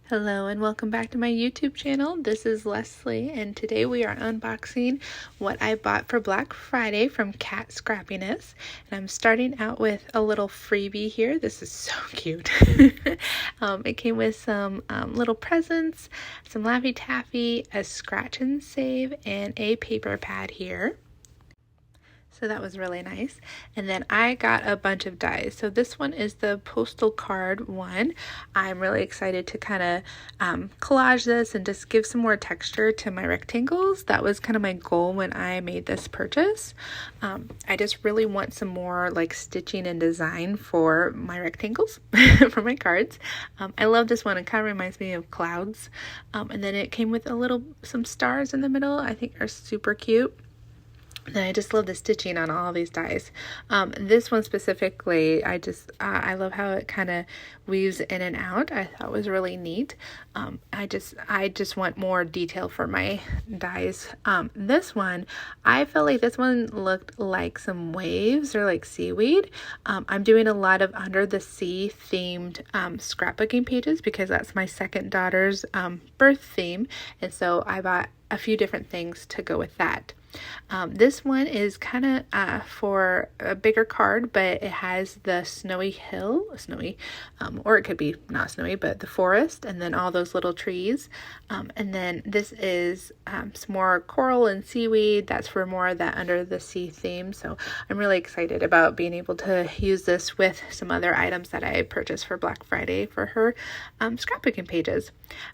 Hello and welcome back to my YouTube channel. This is Leslie and today we are unboxing what I bought for Black Friday from Kat Scrappiness. And I'm starting out with a little freebie here. This is so cute. It came with some little presents, some Laffy Taffy, a scratch and save, and a paper pad here. So that was really nice. And then I got a bunch of dies. So this one is the postal card one. I'm really excited to kind of collage this and just give some more texture to my rectangles. That was kind of my goal when I made this purchase. I just really want some more like stitching and design for my rectangles for my cards. I love this one. It kind of reminds me of clouds. And then it came with some stars in the middle. I think are super cute. And I just love the stitching on all these dies. This one specifically, I love how it kind of weaves in and out. I thought was really neat. I just want more detail for my dies. This one, I felt like this one looked like some waves or like seaweed. I'm doing a lot of under the sea themed scrapbooking pages because that's my second daughter's birth theme. And so I bought a few different things to go with that. This one is kind of for a bigger card, but it has the snowy hill, or it could be not snowy, but the forest, and then all those little trees. And then this is some more coral and seaweed. That's for more of that under the sea theme. So I'm really excited about being able to use this with some other items that I purchased for Black Friday for her scrapbooking pages.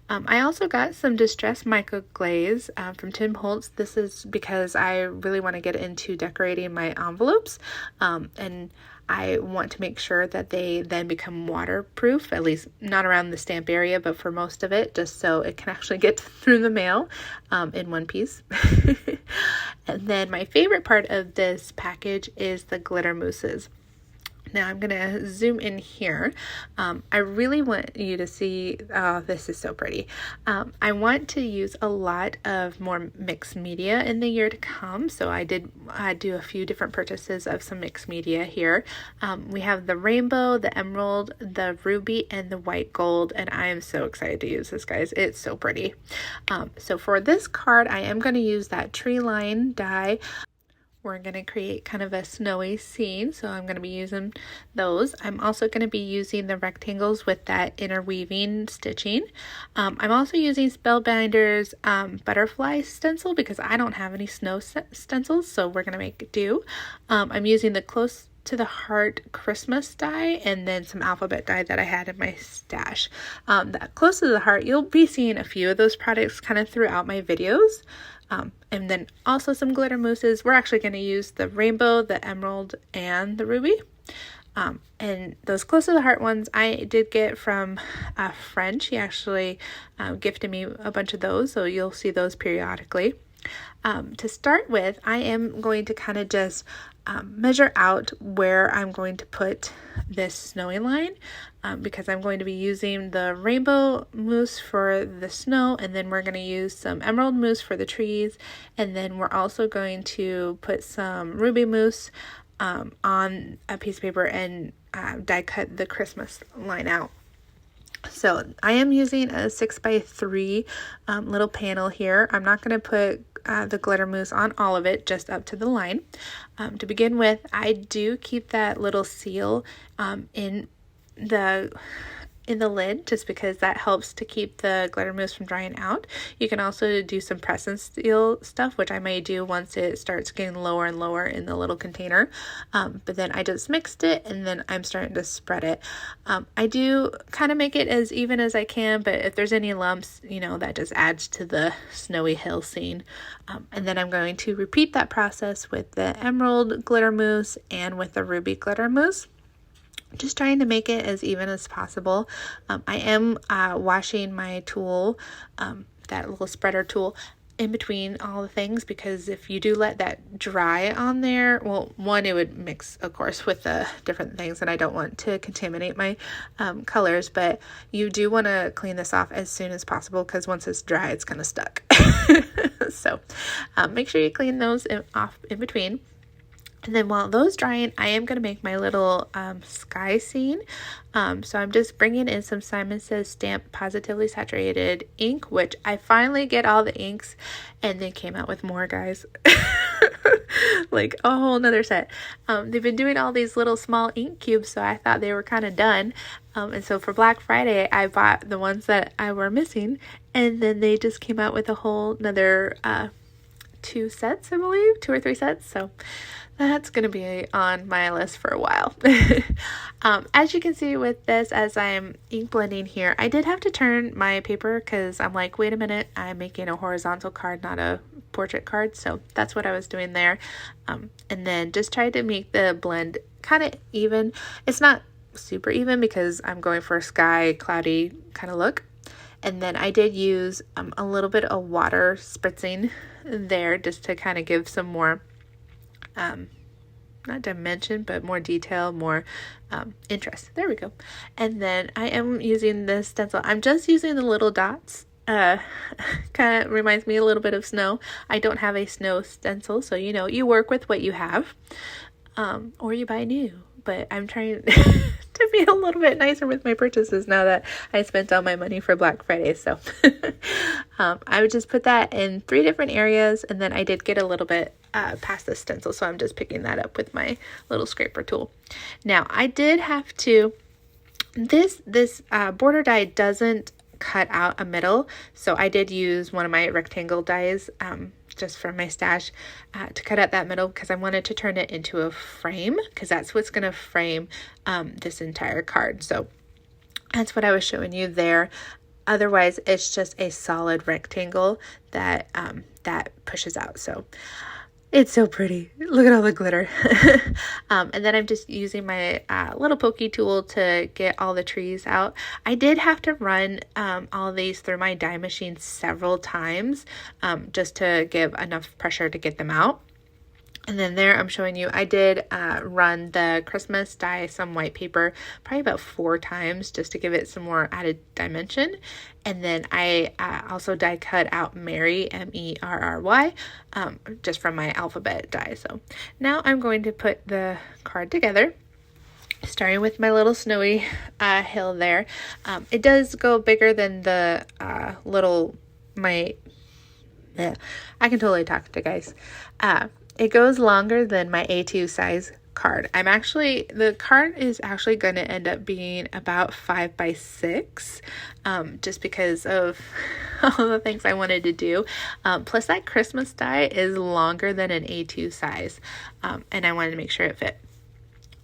I also got some distressed micro glaze from Tim Holtz. This is because I really want to get into decorating my envelopes, and I want to make sure that they then become waterproof, at least not around the stamp area, but for most of it, just so it can actually get through the mail in one piece. And then my favorite part of this package is the glitter mousses. Now I'm going to zoom in here. I really want you to see, this is so pretty. I want to use a lot of more mixed media in the year to come. So I do a few different purchases of some mixed media here. We have the rainbow, the emerald, the ruby, and the white gold. And I am so excited to use this, guys. It's so pretty. So for this card, I am going to use that tree line die. We're going to create kind of a snowy scene, so I'm going to be using those. I'm also going to be using the rectangles with that interweaving stitching. I'm also using Spellbinder's butterfly stencil because I don't have any snow stencils, so we're going to make do. I'm using the Close to the Heart Christmas die and then some alphabet die that I had in my stash. That Close to the Heart, you'll be seeing a few of those products kind of throughout my videos. And then also some glitter mousses. We're actually going to use the rainbow, the emerald, and the ruby. And those Close to the Heart ones I did get from a friend. She actually gifted me a bunch of those, so you'll see those periodically. To start with, I am going to kind of just measure out where I'm going to put this snowy line because I'm going to be using the rainbow mousse for the snow, and then we're going to use some emerald mousse for the trees, and then we're also going to put some ruby mousse on a piece of paper and die cut the Christmas line out. So I am using a 6x3 little panel here. I'm not going to put the glitter mousse on all of it, just up to the line. To begin with, I do keep that little seal in the lid just because that helps to keep the glitter mousse from drying out. You can also do some press and seal stuff, which I may do once it starts getting lower and lower in the little container. But then I just mixed it and then I'm starting to spread it. I do kind of make it as even as I can, but if there's any lumps, that just adds to the snowy hill scene. And then I'm going to repeat that process with the emerald glitter mousse and with the ruby glitter mousse. Just trying to make it as even as possible. I am washing my tool, that little spreader tool, in between all the things because if you do let that dry on there, well, one, it would mix, of course, with the different things and I don't want to contaminate my colors, but you do want to clean this off as soon as possible because once it's dry, it's kind of stuck. So make sure you clean those off in between. And then while those drying, I am going to make my little sky scene. So I'm just bringing in some Simon Says Stamp Positively Saturated ink, which I finally get all the inks, and they came out with more, guys. Like a whole nother set. They've been doing all these little small ink cubes, so I thought they were kind of done. And so for Black Friday, I bought the ones that I were missing, and then they just came out with a whole another 2 sets, I believe, 2 or 3 sets. So that's going to be on my list for a while. As you can see with this, as I'm ink blending here, I did have to turn my paper because I'm like, wait a minute, I'm making a horizontal card, not a portrait card. So that's what I was doing there. And then just tried to make the blend kind of even. It's not super even because I'm going for a sky, cloudy kind of look. And then I did use a little bit of water spritzing there just to kind of give some more not dimension, but more detail, more interest. There we go. And then I am using this stencil. I'm just using the little dots. Kind of reminds me a little bit of snow. I don't have a snow stencil, so you work with what you have, or you buy new. But I'm trying to be a little bit nicer with my purchases now that I spent all my money for Black Friday. So I would just put that in 3 different areas, and then I did get a little bit past the stencil, so I'm just picking that up with my little scraper tool. Now I did have to, this border die doesn't cut out a middle, so I did use one of my rectangle dies just from my stash to cut out that middle because I wanted to turn it into a frame, because that's what's going to frame this entire card. So that's what I was showing you there. Otherwise, it's just a solid rectangle that that pushes out. So it's so pretty. Look at all the glitter. And then I'm just using my little pokey tool to get all the trees out. I did have to run all these through my die machine several times just to give enough pressure to get them out. And then there I'm showing you, I did run the Christmas die, some white paper, probably about 4 times just to give it some more added dimension. And then I also die cut out Merry, M-E-R-R-Y, just from my alphabet die. So now I'm going to put the card together, starting with my little snowy hill there. It does go bigger than the I can totally talk to guys. It goes longer than my A2 size card. The card is actually going to end up being about 5 by 6, just because of all the things I wanted to do. Plus that Christmas die is longer than an A2 size, and I wanted to make sure it fit.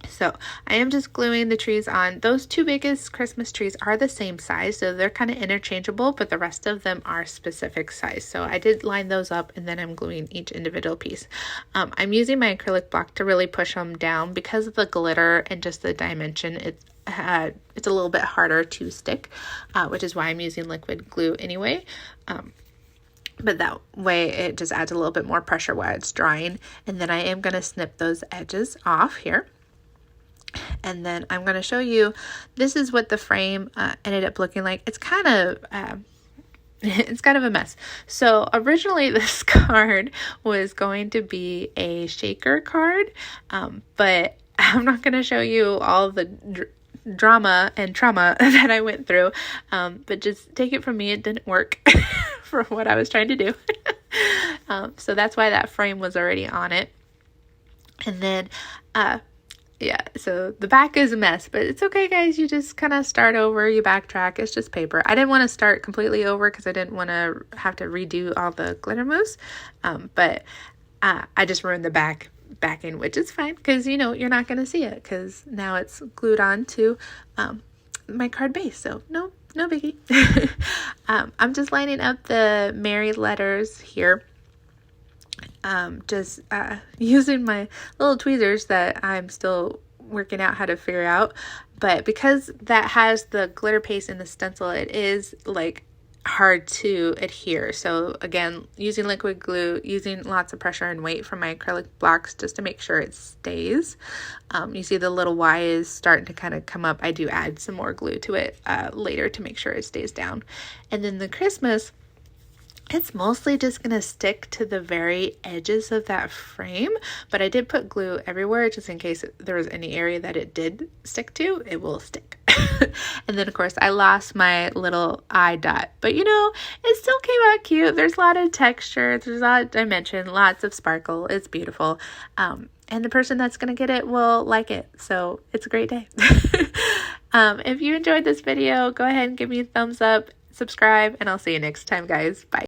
So I am just gluing the trees on. Those 2 biggest Christmas trees are the same size, so they're kind of interchangeable, but the rest of them are specific size. So I did line those up, and then I'm gluing each individual piece. I'm using my acrylic block to really push them down because of the glitter and just the dimension. It's a little bit harder to stick, which is why I'm using liquid glue anyway. But that way it just adds a little bit more pressure while it's drying. And then I am going to snip those edges off here. And then I'm going to show you, this is what the frame ended up looking like. It's kind of a mess. So originally this card was going to be a shaker card, but I'm not going to show you all the drama and trauma that I went through, but just take it from me, it didn't work for what I was trying to do. So that's why that frame was already on it. And then yeah, so the back is a mess, but it's okay, guys. You just kind of start over, you backtrack. It's just paper. I didn't want to start completely over because I didn't want to have to redo all the glitter mousse, but I just ruined the backing, which is fine because, you're not going to see it because now it's glued on to my card base, so no biggie. I'm just lining up the Merry letters here. Just using my little tweezers that I'm still working out how to figure out, but because that has the glitter paste in the stencil, it is like hard to adhere. So again, using liquid glue, using lots of pressure and weight from my acrylic blocks just to make sure it stays. You see the little Y is starting to kind of come up. I do add some more glue to it later to make sure it stays down. And then the Christmas, It's mostly just going to stick to the very edges of that frame, but I did put glue everywhere just in case there was any area that it did stick to, it will stick. And then of course I lost my little eye dot, but you know, it still came out cute. There's a lot of texture, there's a lot of dimension, lots of sparkle. It's beautiful. And the person that's going to get it will like it. So it's a great day. If you enjoyed this video, go ahead and give me a thumbs up, subscribe, and I'll see you next time, guys. Bye.